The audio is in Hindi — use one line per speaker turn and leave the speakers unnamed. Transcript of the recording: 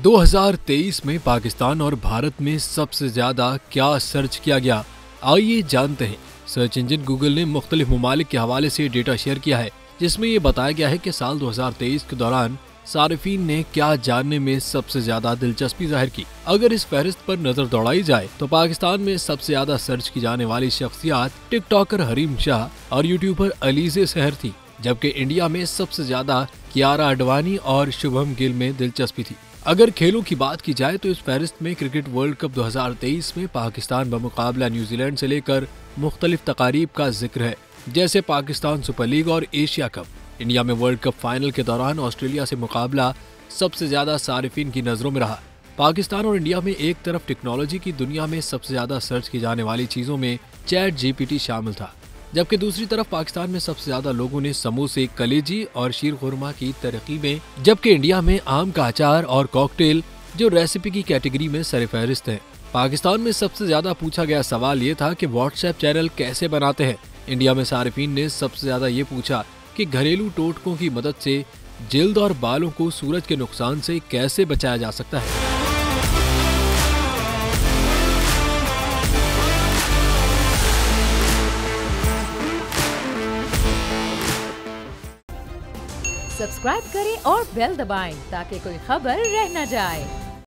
2023 में पाकिस्तान और भारत में सबसे ज्यादा क्या सर्च किया गया, आइए जानते हैं। सर्च इंजन गूगल ने मुख्तलिफ ममालिक के हवाले से डेटा शेयर किया है, जिसमें ये बताया गया है कि साल 2023 के दौरान सारिफीन ने क्या जानने में सबसे ज्यादा दिलचस्पी जाहिर की। अगर इस फहरिस्त पर नजर दौड़ाई जाए तो पाकिस्तान में सबसे ज्यादा सर्च की जाने वाली शख्सियत टिकटॉकर हरीम शाह और यूट्यूबर अलीज़े सहर थी, जबकि इंडिया में सबसे ज्यादा कियारा आडवाणी और शुभम गिल में दिलचस्पी थी। अगर खेलों की बात की जाए तो इस फहरिस्त में क्रिकेट वर्ल्ड कप 2023 में पाकिस्तान बमुकाबला न्यूजीलैंड से लेकर मुख्तलिफ तकारीब का जिक्र है, जैसे पाकिस्तान सुपर लीग और एशिया कप। इंडिया में वर्ल्ड कप फाइनल के दौरान ऑस्ट्रेलिया से मुकाबला सबसे ज्यादा सारिफीन की नजरों में रहा। पाकिस्तान और इंडिया में एक तरफ टेक्नोलॉजी की दुनिया में सबसे ज्यादा सर्च की जाने वाली चीजों में चैट जीपीटी शामिल था, जबकि दूसरी तरफ पाकिस्तान में सबसे ज्यादा लोगों ने समोसे, कलेजी और शीर खुरमा की तरकीबें, जबकि इंडिया में आम का अचार और कॉकटेल जो रेसिपी की कैटेगरी में सरफहरिस्त है। पाकिस्तान में सबसे ज्यादा पूछा गया सवाल ये था कि व्हाट्सएप चैनल कैसे बनाते हैं। इंडिया में सारिफीन ने सबसे ज्यादा ये पूछा कि घरेलू टोटकों की मदद से जिल्द और बालों को सूरज के नुकसान से कैसे बचाया जा सकता है।
सब्सक्राइब करें और बेल दबाएं ताकि कोई खबर रह न जाए।